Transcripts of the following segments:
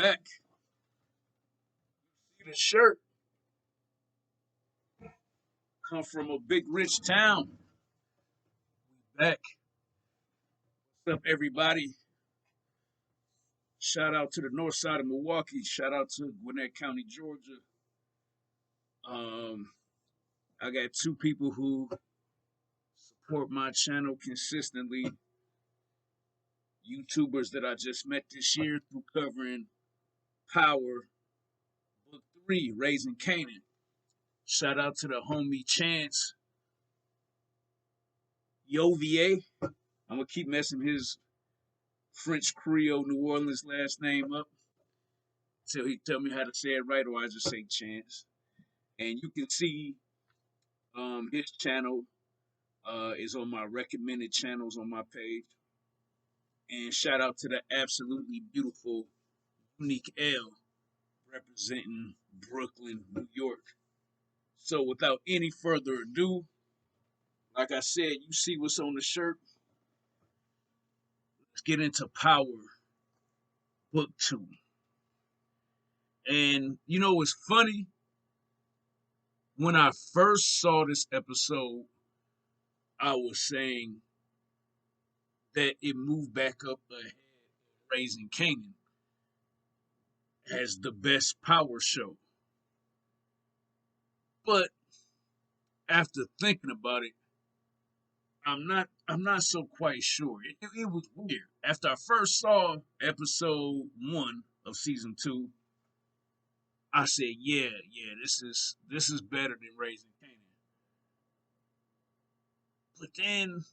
back. See the shirt. Come from a big rich town. Back. What's up, everybody? Shout out to the north side of Milwaukee. Shout out to Gwinnett County, Georgia. Um, I got two people who support my channel consistently. YouTubers that I just met this year through covering Power Book 3, Raising Canaan. Shout out to the homie Chance Yovier. I'm gonna keep messing his French Creole New Orleans last name up till he tell me how to say it right, or I just say Chance. And you can see his channel is on my recommended channels on my page. And shout out to the absolutely beautiful Unique L representing Brooklyn, New York. So without any further ado, like I said, you see what's on the shirt. Let's get into Power Book 2. And you know what's funny? When I first saw this episode, I was saying that it moved back up ahead of Raising Canaan as the best power show. But after thinking about it, I'm not so quite sure. It was weird. After I first saw episode 1 of season 2, I said, yeah, this is better than Raising Canaan. But then,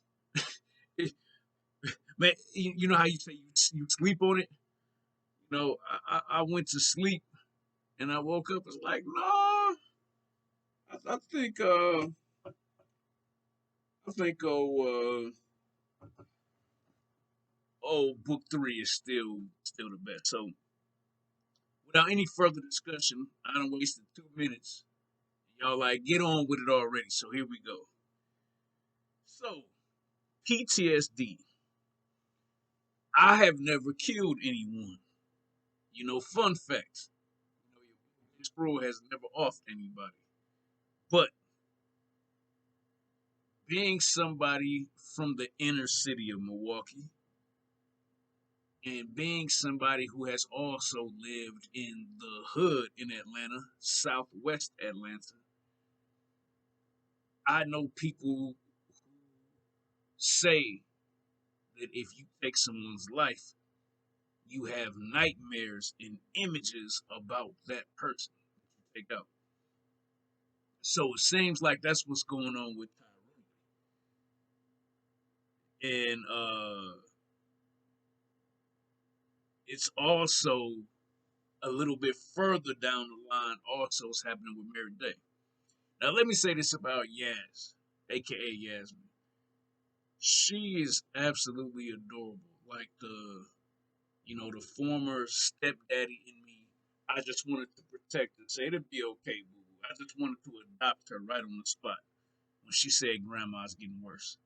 it, man, you know how you say you sleep on it. You know, I went to sleep and I woke up. It's like, no, I think book 3 is still the best. So without any further discussion, I done wasted 2 minutes. Y'all like get on with it already. So here we go. So PTSD. I have never killed anyone. You know, fun fact. You know, your scroll has never offed anybody. But being somebody from the inner city of Milwaukee and being somebody who has also lived in the hood in Atlanta, southwest Atlanta, I know people who say that if you take someone's life, you have nightmares and images about that person that you take out. So it seems like that's what's going on with Tariq. And it's also a little bit further down the line, also is happening with Mary Day. Now, let me say this about Yaz, aka Yasmin. She is absolutely adorable. Like the former stepdaddy in me. I just wanted to protect her, say it'll be okay, boo boo. I just wanted to adopt her right on the spot when she said grandma's getting worse.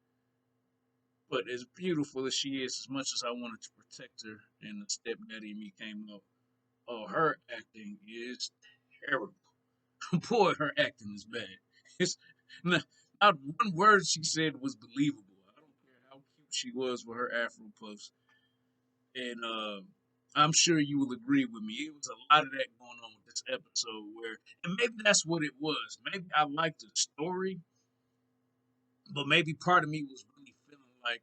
But as beautiful as she is, as much as I wanted to protect her and the stepdaddy in me came out, oh, her acting is terrible. Boy, her acting is bad. It's not, not one word she said was believable. I don't care how cute she was with her Afro puffs. And I'm sure you will agree with me. It was a lot of that going on with this episode where, and maybe that's what it was. Maybe I liked the story, but maybe part of me was really feeling like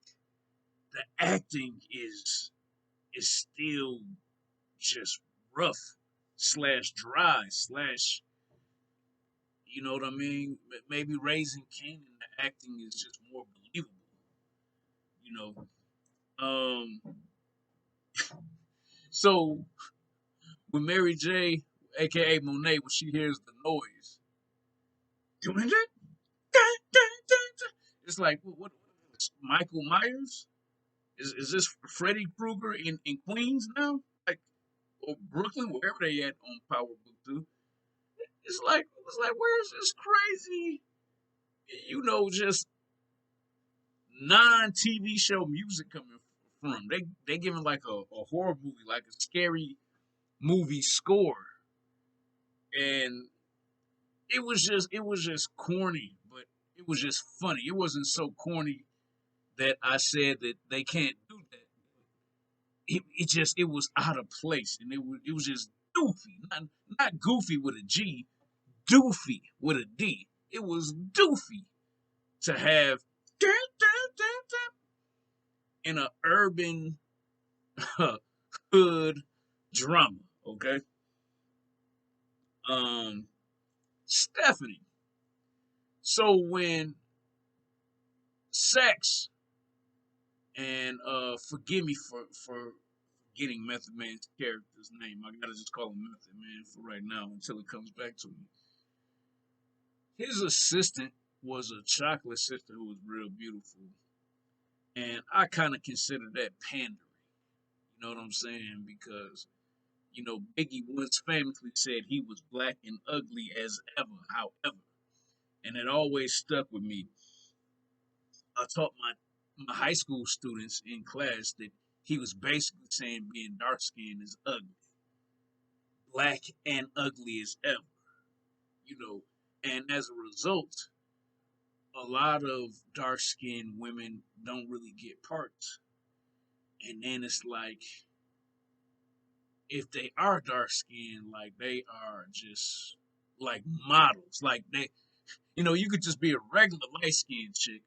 the acting is still just rough slash dry slash, you know what I mean? Maybe Raising Canaan, the acting is just more believable, you know. So when Mary J, aka Monet, when she hears the noise, it's like what Michael Myers? Is this Freddy Krueger in Queens now? Like or Brooklyn, wherever they at on Power Book 2. It's like where's this crazy, just non TV show music coming from? They giving like a horror movie, like a scary movie score, and it was just corny, but it was just funny. It wasn't so corny that I said that they can't do that. It was out of place, and it was just doofy, not goofy with a G, doofy with a D. It was doofy to have in a urban hood drama. Okay, um, Stephanie. So when sex and forgive me for getting Method Man's character's name. I gotta just call him Method Man for right now until it comes back to me. His assistant was a chocolate sister who was real beautiful, and I kind of consider that pandering. You know what I'm saying? Because Biggie once famously said he was black and ugly as ever. However, and it always stuck with me. I taught my high school students in class that he was basically saying being dark skinned is ugly, black and ugly as ever. You know, and as a result, a lot of dark skinned women don't really get parts. And then it's like, if they are dark skinned, like they are just like models. Like you could just be a regular light skinned chick,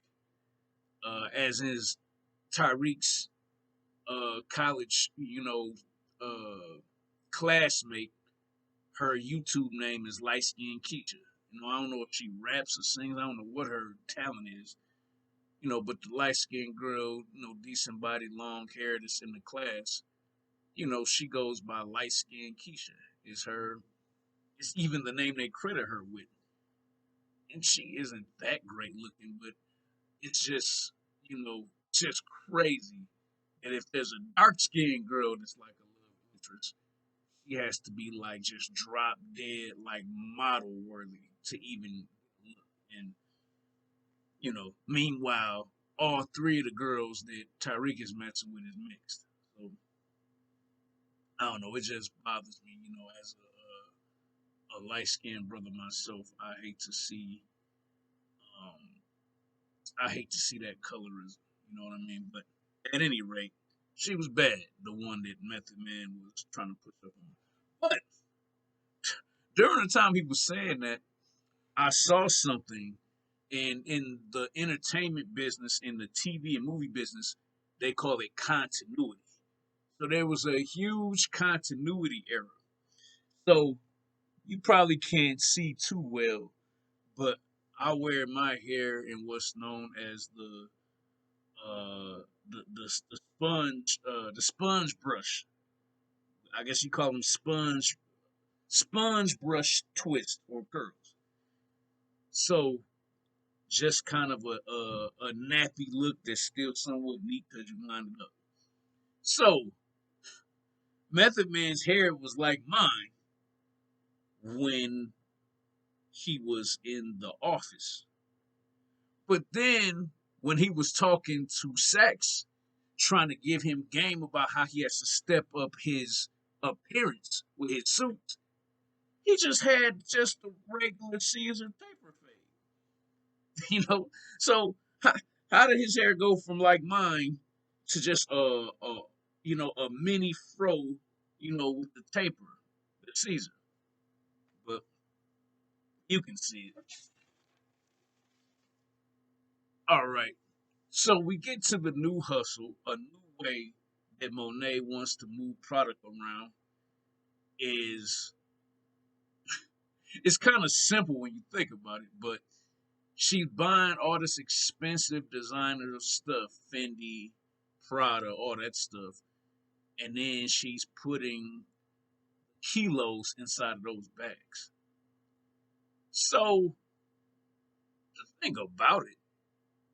as is Tariq's college, classmate. Her YouTube name is Light Skin Keisha. I don't know if she raps or sings. I don't know what her talent is. But the light skinned girl, decent body, long hair that's in the class, she goes by Light Skin Keisha. Is her It's even the name they credit her with. And she isn't that great looking, but it's just crazy. And if there's a dark skinned girl that's like a love interest, she has to be like just drop dead, like model worthy to even look. And meanwhile, all three of the girls that Tariq is messing with is mixed. So I don't know. It just bothers me, as a light skinned brother myself. Um, I hate to see that colorism. You know what I mean? But at any rate, she was bad. The one that Method Man was trying to push up on. But during the time he was saying that, I saw something, and in the entertainment business, in the TV and movie business, they call it continuity. So there was a huge continuity error. So you probably can't see too well, but I wear my hair in what's known as the sponge brush. I guess you call them sponge brush twist or curls. So just kind of a nappy look that's still somewhat neat because you lined it up. So Method Man's hair was like mine when he was in the office. But then when he was talking to Sax, trying to give him game about how he has to step up his appearance with his suit, he just had just a regular Caesar taper fade. So how did his hair go from like mine to just a mini fro, with the taper, the Caesar? But you can see it. All right. So we get to the new hustle, a new way that Monet wants to move product around is it's kind of simple when you think about it, but she's buying all this expensive designer stuff, Fendi, Prada, all that stuff, and then she's putting kilos inside of those bags. So the thing about it,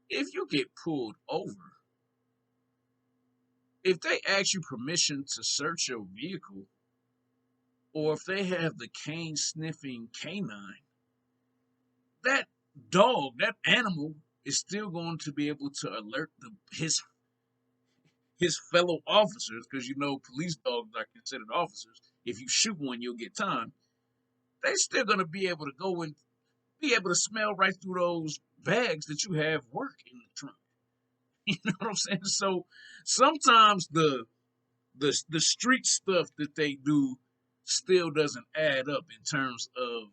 if you get pulled over, if they ask you permission to search your vehicle, or if they have the cane sniffing canine, that that animal is still going to be able to alert his fellow officers, because police dogs are considered officers. if you shoot one, you'll get time. They still gonna be able to go and be able to smell right through those bags that you have work in the trunk. You know what I'm saying? So sometimes the street stuff that they do still doesn't add up in terms of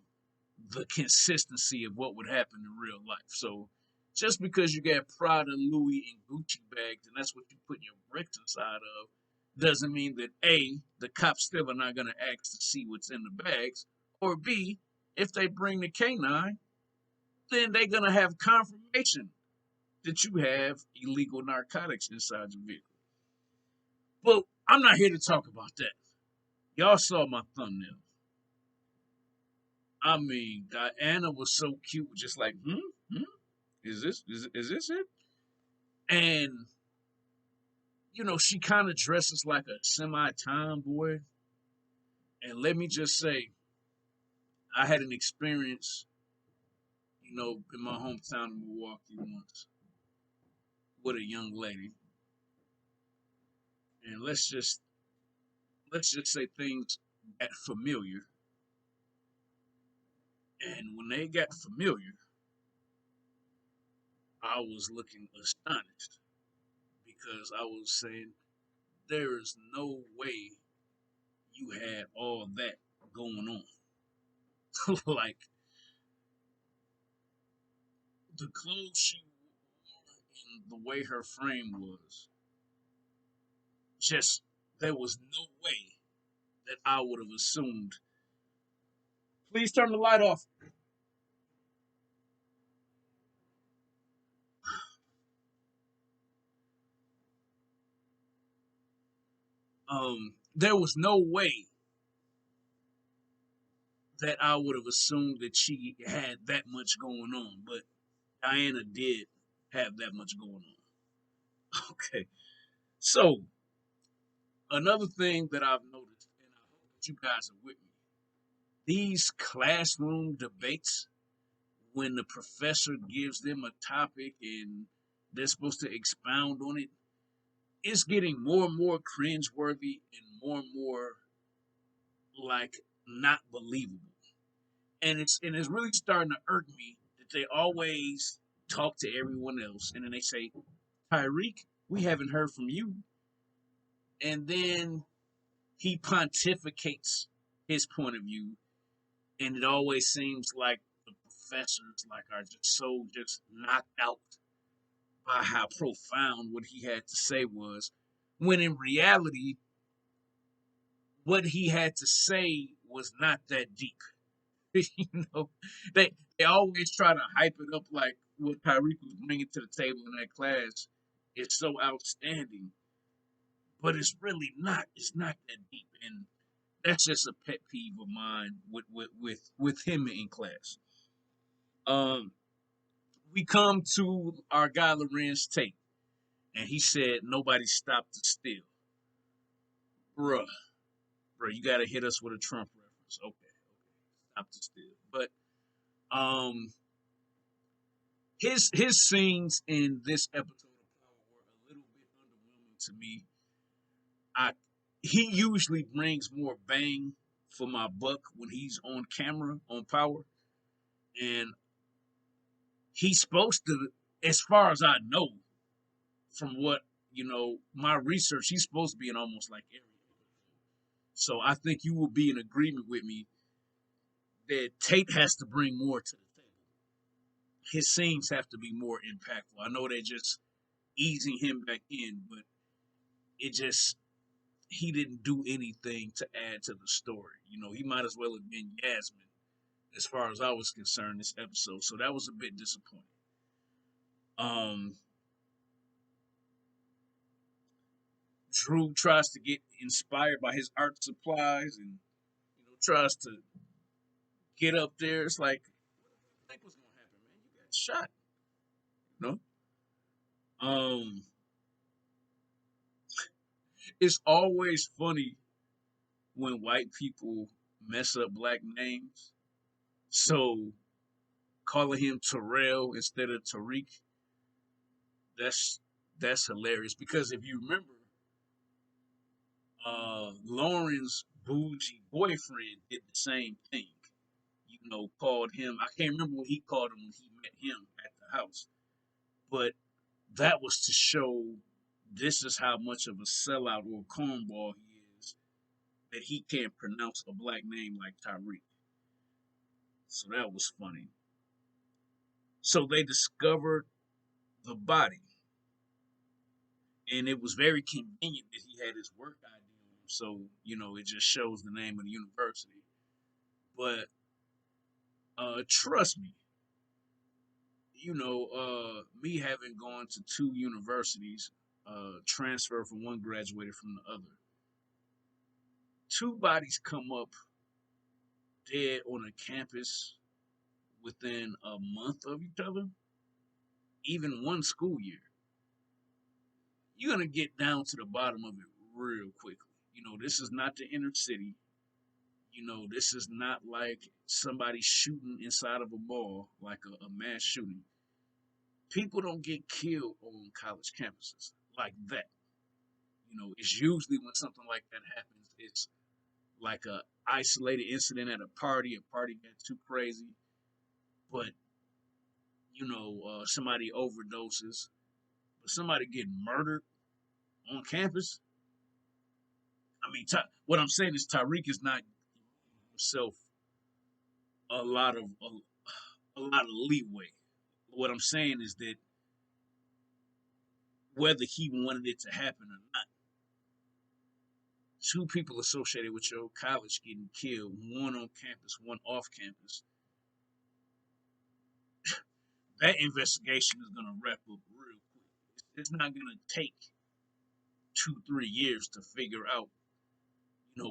the consistency of what would happen in real life. So just because you got Prada, Louis, and Gucci bags, and that's what you put your bricks inside of, doesn't mean that A, the cops still are not going to ask to see what's in the bags, or B, if they bring the canine, then they're going to have confirmation that you have illegal narcotics inside your vehicle. But I'm not here to talk about that. Y'all saw my thumbnail. I mean, Diana was so cute, just like, is this it? And she kind of dresses like a semi tomboy. And let me just say, I had an experience, in my hometown of Milwaukee once with a young lady, and let's just say things got familiar. And when they got familiar, I was looking astonished because I was saying, there is no way you had all that going on. Like the clothes she wore and the way her frame was, just there was no way that I would have assumed. Please turn the light off. There was no way that I would have assumed that she had that much going on, but Diana did have that much going on. Okay. So another thing that I've noticed, and I hope that you guys are with me, these classroom debates, when the professor gives them a topic and they're supposed to expound on it, it's getting more and more cringeworthy and more like not believable. And it's really starting to irk me that they always talk to everyone else and then they say, Tariq, we haven't heard from you. And then he pontificates his point of view, and it always seems like the professors are just so just knocked out by how profound what he had to say was, when in reality, what he had to say was not that deep. you know, they always try to hype it up like what Tyreek was bringing to the table in that class is so outstanding, but it's really not. It's not that deep, and that's just a pet peeve of mine with him in class. Um, we come to our guy Lorenz Tate, and he said nobody stopped the steal. Bruh, you got to hit us with a Trump reference. Okay, stop the steal. But um, his scenes in this episode of Power were a little bit underwhelming to me. I He usually brings more bang for my buck when he's on camera on Power, and he's supposed to, as far as I know, from what my research, he's supposed to be in almost like every. So I think you will be in agreement with me that Tate has to bring more to the table. His scenes have to be more impactful. I know they're just easing him back in, but it just he didn't do anything to add to the story. He might as well have been Yasmin as far as I was concerned this episode. So that was a bit disappointing. Um Drew tries to get inspired by his art supplies and tries to get up there. It's like, what do you think was gonna happen, man? You got shot. No. It's always funny when white people mess up black names. So calling him Terrell instead of Tariq, that's that's hilarious. Because if you remember, Lauren's bougie boyfriend did the same thing. Called him. I can't remember what he called him when he met him at the house, but that was to show this is how much of a sellout or a cornball he is that he can't pronounce a black name like Tariq. So that was funny. So they discovered the body, and it was very convenient that he had his work ID on him. So it just shows the name of the university. But trust me, me having gone to two universities, transferred from one, graduated from the other. Two bodies come up dead on a campus within a month of each other, even one school year. You're gonna get down to the bottom of it real quickly. This is not the inner city. This is not like somebody shooting inside of a mall, like a mass shooting. People don't get killed on college campuses like that. It's usually when something like that happens, it's like a isolated incident at a party. A party got too crazy, but somebody overdoses, but somebody getting murdered on campus. I mean, what I'm saying is Tariq is not giving himself a lot of a lot of leeway. What I'm saying is that whether he wanted it to happen or not, two people associated with your college getting killed, one on campus, one off campus, that investigation is going to wrap up real quick. It's not going to take 2, 3 years to figure out,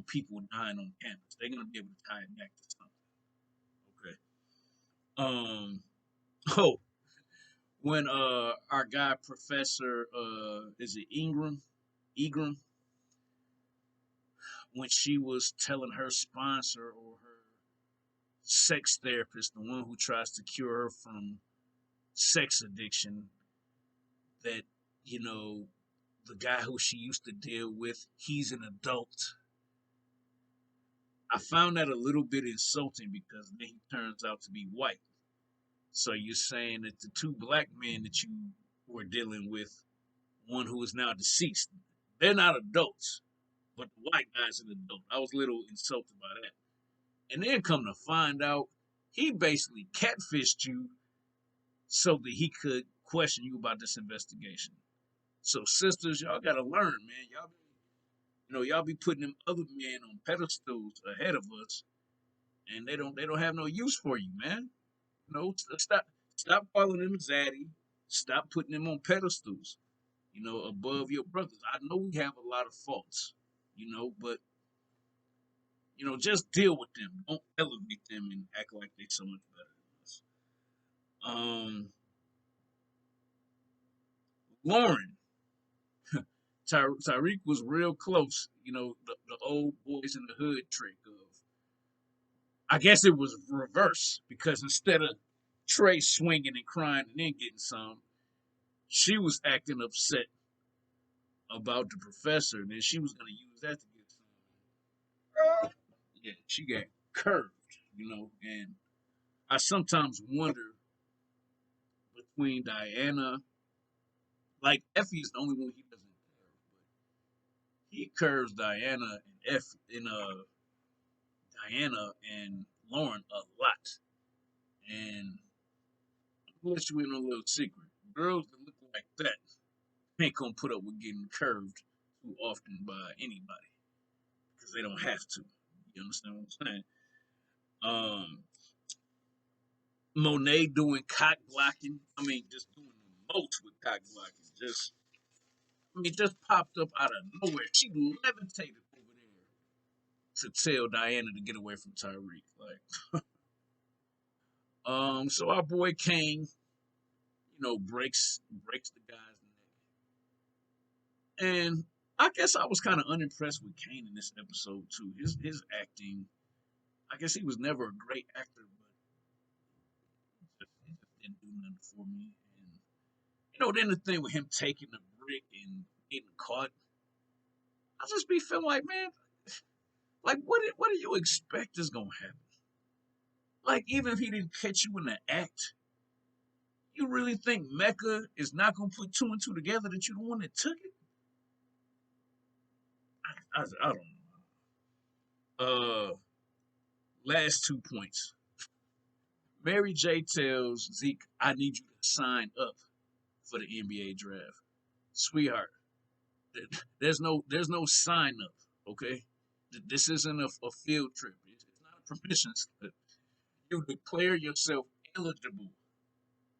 people dying on campus. They're going to be able to tie it back to something. Okay. Oh, when our guy Professor is it Ingram, when she was telling her sponsor or her sex therapist, the one who tries to cure her from sex addiction, that you know the guy who she used to deal with, he's an adult. I found that a little bit insulting because then he turns out to be white. So you're saying that the two black men that you were dealing with, one who is now deceased, they're not adults, but the white guy's an adult. I was a little insulted by that. And then come to find out, he basically catfished you so that he could question you about this investigation. So sisters, y'all gotta learn, man. Y'all be putting them other men on pedestals ahead of us, and they don't have no use for you, man. Stop calling them zaddy. Stop putting them on pedestals. Above your brothers. I know we have a lot of faults, but just deal with them. Don't elevate them and act like they're so much better than us. Lauren, Tariq was real close. The old boys in the hood trick of. I guess it was reverse because instead of Trey swinging and crying and then getting some, she was acting upset about the professor, and then she was going to use that to get some. Yeah, she got curved, and I sometimes wonder between Diana, like Effie is the only one he doesn't curve, but he curves Diana and Diana and Lauren a lot. And I'll let you in on a little secret. Girls that look like that ain't gonna put up with getting curved too often by anybody because they don't have to. You understand what I'm saying? Um, Monet doing cock blocking. I mean, just doing the most with cock blocking. Just popped up out of nowhere. She levitated over there to tell Diana to get away from Tyreek. So our boy Kane, breaks the guy's neck, and I guess I was kind of unimpressed with Kane in this episode too. His acting, I guess he was never a great actor, but it just didn't do nothing for me. And then the thing with him taking the brick and getting caught, I just be feeling like, man, like what do you expect is gonna happen? Like even if he didn't catch you in the act, you really think Mecca is not gonna put two and two together that you the one that took it? I don't know. Last 2 points. Mary J tells Zeke, I need you to sign up for the NBA draft. Sweetheart, there's no sign up, okay? This isn't a field trip. It's not a permission slip. You declare yourself eligible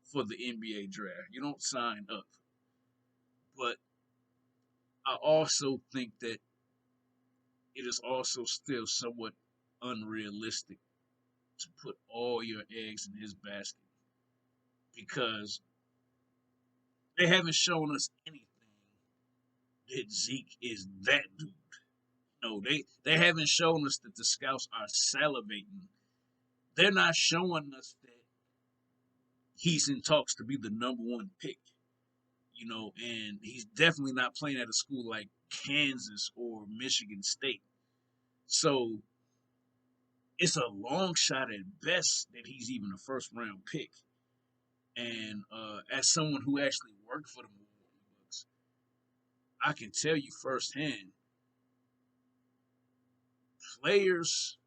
for the NBA draft. You don't sign up. But I also think that it is also still somewhat unrealistic to put all your eggs in his basket because they haven't shown us anything that Zeke is that dude. No, they haven't shown us that the scouts are salivating. They're not showing us that he's in talks to be the number one pick. And he's definitely not playing at a school like Kansas or Michigan State. So it's a long shot at best that he's even a first round pick. And as someone who actually worked for the Milwaukee Bucks, I can tell you firsthand, players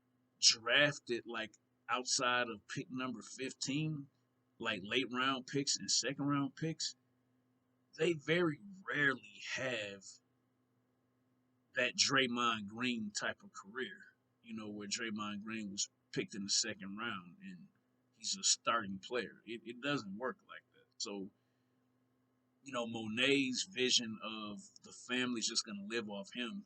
drafted like outside of pick number 15, like late round picks and second round picks, they very rarely have that Draymond Green type of career, where Draymond Green was picked in the second round and he's a starting player. It doesn't work like that. So, Monet's vision of the family's just going to live off him.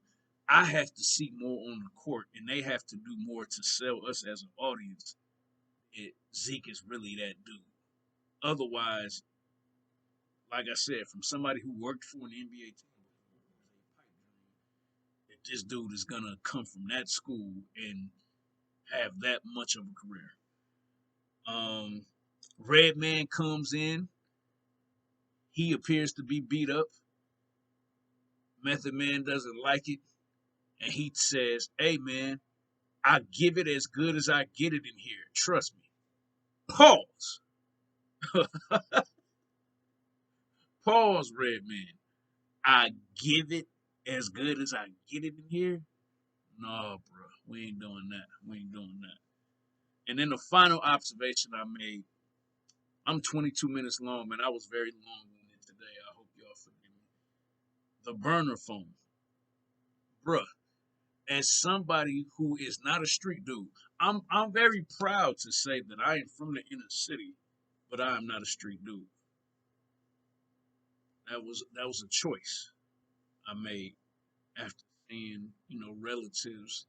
I have to see more on the court, and they have to do more to sell us as an audience. Zeke is really that dude. Otherwise, like I said, from somebody who worked for an NBA team, that this dude is gonna come from that school and have that much of a career. Um, Red Man comes in. He appears to be beat up. Method Man doesn't like it, and he says, "Hey man, I give it as good as I get it in here. Trust me." Pause. Pause, Red Man. I give it as good as I get it in here. No, bro, we ain't doing that. We ain't doing that. And then the final observation I made. I'm 22 minutes long, man. I was very long-winded today. I hope y'all forgive me. The burner phone, bruh. As somebody who is not a street dude, I'm very proud to say that I am from the inner city, but I am not a street dude. That was a choice I made after seeing relatives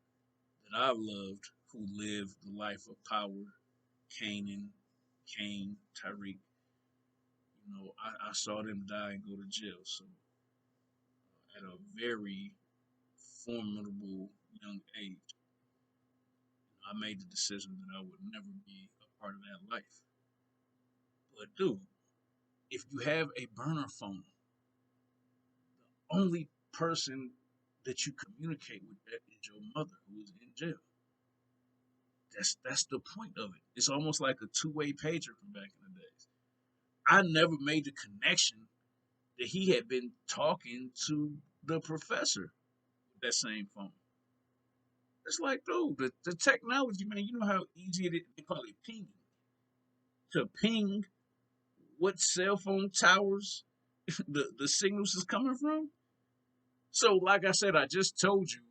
that I loved who lived the life of power, Canaan, Kane, Tariq. I saw them die and go to jail. So at a very formidable young age, I made the decision that I would never be a part of that life. But dude, if you have a burner phone, the only person that you communicate with that is your mother who is in jail. That's the point of it. It's almost like a two-way pager from back in the days. I never made the connection that he had been talking to the professor with that same phone. It's like, dude, the technology, man, you know how easy it is. They call it pinging. To ping what cell phone towers the signals is coming from. So, like I said, I just told you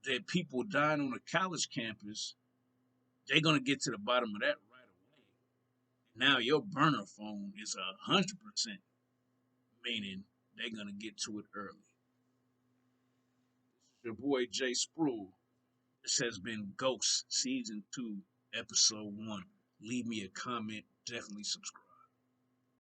that people dying on a college campus, they're gonna get to the bottom of that right away. Now your burner phone is 100%, meaning they're gonna get to it early. Your boy Jay Spruill. This has been Ghost Season 2, Episode 1. Leave me a comment. Definitely subscribe.